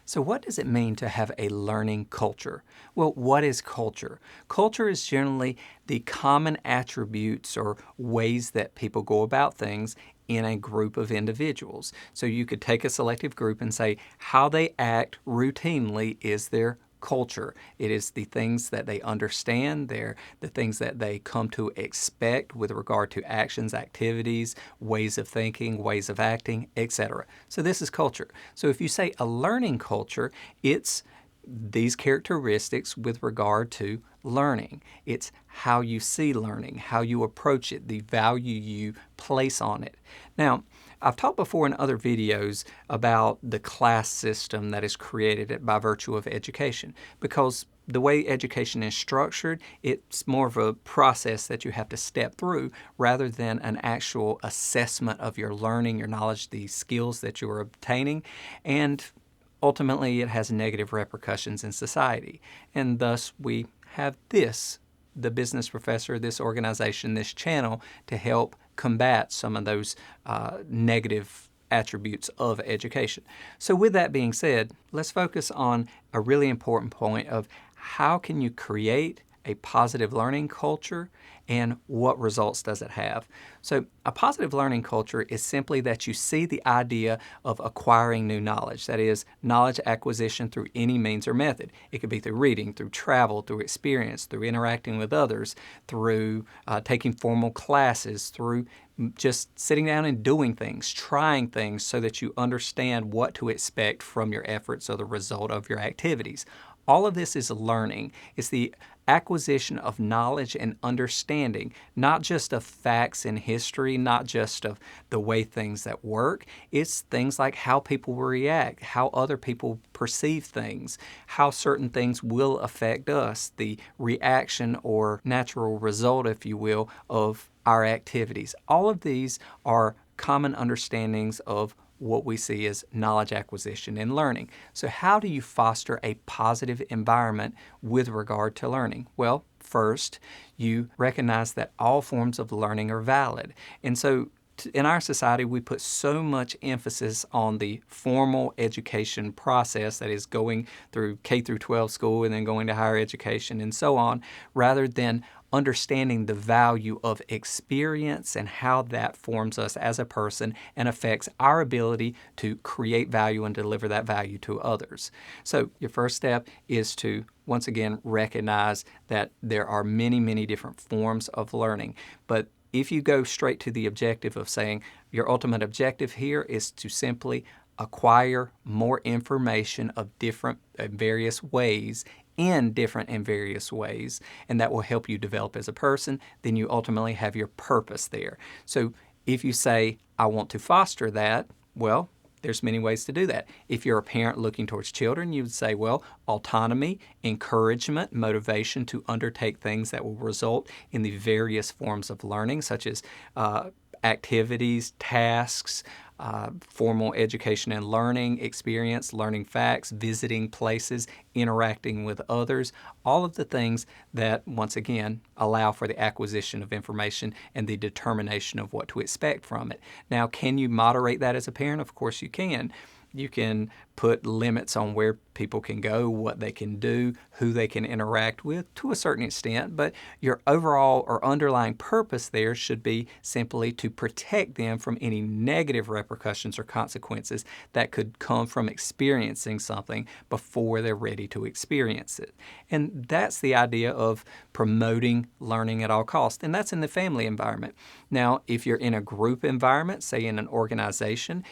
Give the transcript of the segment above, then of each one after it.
So what does it mean to have a learning culture? Well, what is culture? Culture is generally the common attributes or ways that people go about things in a group of individuals. So you could take a selective group and say how they act routinely is their culture. It is the things that they understand, they're the things that they come to expect with regard to actions, activities, ways of thinking, ways of acting, etc. So this is culture. So if you say a learning culture, it's these characteristics with regard to learning. It's how you see learning, how you approach it, the value you place on it. Now, I've talked before in other videos about the class system that is created by virtue of education, because the way education is structured, it's more of a process that you have to step through rather than an actual assessment of your learning, your knowledge, the skills that you are obtaining, and ultimately it has negative repercussions in society. And thus we have this, the Business Professor, this organization, this channel, to help combat some of those negative attributes of education. So with that being said, let's focus on a really important point of how can you create a positive learning culture and what results does it have? So a positive learning culture is simply that you see the idea of acquiring new knowledge, that is, knowledge acquisition through any means or method. It could be through reading, through travel, through experience, through interacting with others, through taking formal classes, through just sitting down and doing things, trying things so that you understand what to expect from your efforts or the result of your activities. All of this is learning. It's the acquisition of knowledge and understanding, not just of facts in history, not just of the way things that work. It's things like how people will react, how other people perceive things, how certain things will affect us, the reaction or natural result, if you will, of our activities. All of these are common understandings of what we see as knowledge acquisition and learning. So how do you foster a positive environment with regard to learning? Well, first, you recognize that all forms of learning are valid. And so in our society, we put so much emphasis on the formal education process, that is going through K through 12 school and then going to higher education and so on, rather than understanding the value of experience and how that forms us as a person and affects our ability to create value and deliver that value to others. So your first step is to, once again, recognize that there are many, many different forms of learning. But if you go straight to the objective of saying your ultimate objective here is to simply acquire more information of different various ways in different and various ways, and that will help you develop as a person, then you ultimately have your purpose there. So if you say, I want to foster that, well, there's many ways to do that. If you're a parent looking towards children, you would say, well, autonomy, encouragement, motivation to undertake things that will result in the various forms of learning, such as activities, tasks, formal education and learning, experience, learning facts, visiting places, interacting with others, all of the things that, once again, allow for the acquisition of information and the determination of what to expect from it. Now, can you moderate that as a parent? Of course you can. You can put limits on where people can go, what they can do, who they can interact with to a certain extent, but your overall or underlying purpose there should be simply to protect them from any negative repercussions or consequences that could come from experiencing something before they're ready to experience it. And that's the idea of promoting learning at all costs, and that's in the family environment. Now, if you're in a group environment, say in an organization,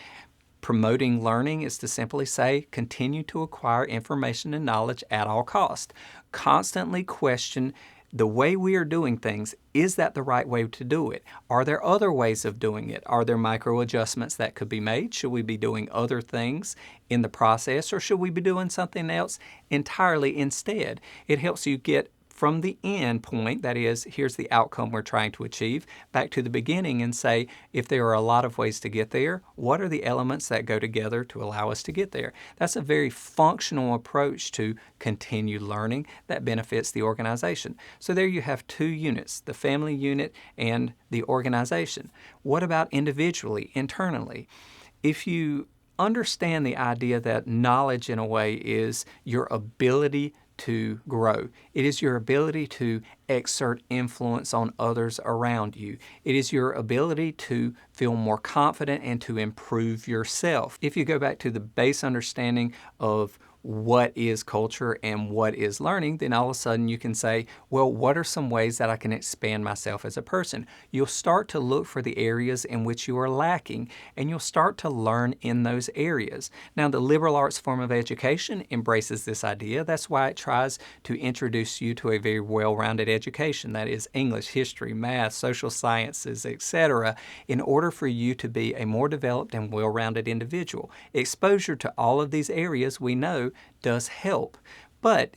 promoting learning is to simply say, continue to acquire information and knowledge at all costs. Constantly question the way we are doing things. Is that the right way to do it? Are there other ways of doing it? Are there micro adjustments that could be made? Should we be doing other things in the process, or should we be doing something else entirely instead? It helps you get from the end point, that is, here's the outcome we're trying to achieve, back to the beginning and say, if there are a lot of ways to get there, what are the elements that go together to allow us to get there? That's a very functional approach to continued learning that benefits the organization. So there you have two units, the family unit and the organization. What about individually, internally? If you understand the idea that knowledge, in a way, is your ability to grow. It is your ability to exert influence on others around you. It is your ability to feel more confident and to improve yourself. If you go back to the base understanding of what is culture and what is learning, then all of a sudden you can say, well, what are some ways that I can expand myself as a person? You'll start to look for the areas in which you are lacking, and you'll start to learn in those areas. Now, the liberal arts form of education embraces this idea. That's why it tries to introduce you to a very well-rounded education, that is English, history, math, social sciences, etc., in order for you to be a more developed and well-rounded individual. Exposure to all of these areas, we know, does help. But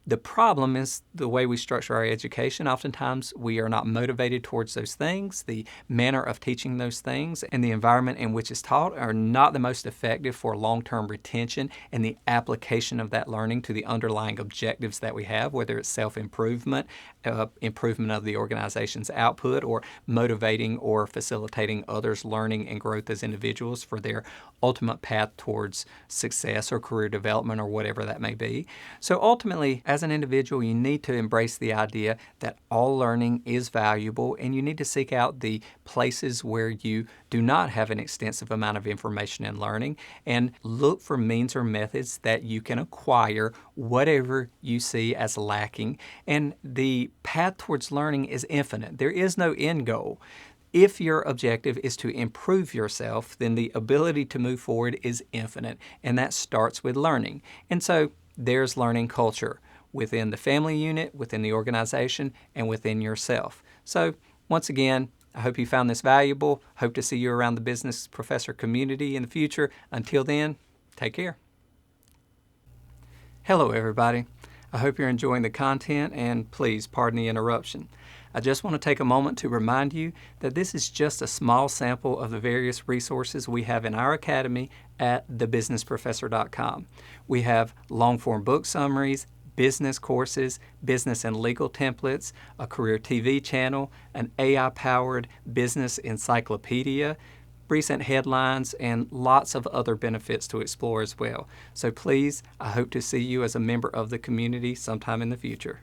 the problem is the way we structure our education. Oftentimes, we are not motivated towards those things. The manner of teaching those things and the environment in which it's taught are not the most effective for long-term retention and the application of that learning to the underlying objectives that we have, whether it's self-improvement, improvement of the organization's output, or motivating or facilitating others' learning and growth as individuals for their ultimate path towards success or career development or whatever that may be. So ultimately, as an individual, you need to embrace the idea that all learning is valuable, and you need to seek out the places where you do not have an extensive amount of information and learning, and look for means or methods that you can acquire whatever you see as lacking. And the path towards learning is infinite. There is no end goal. If your objective is to improve yourself, then the ability to move forward is infinite, and that starts with learning. And so there's learning culture within the family unit, within the organization, and within yourself. So once again, I hope you found this valuable. Hope to see you around the business professor community in the future. Until then, take care. Hello, everybody. I hope you're enjoying the content, and please pardon the interruption. I just want to take a moment to remind you that this is just a small sample of the various resources we have in our academy at thebusinessprofessor.com. We have long-form book summaries, business courses, business and legal templates, a career TV channel, an AI-powered business encyclopedia, recent headlines, and lots of other benefits to explore as well. So please, I hope to see you as a member of the community sometime in the future.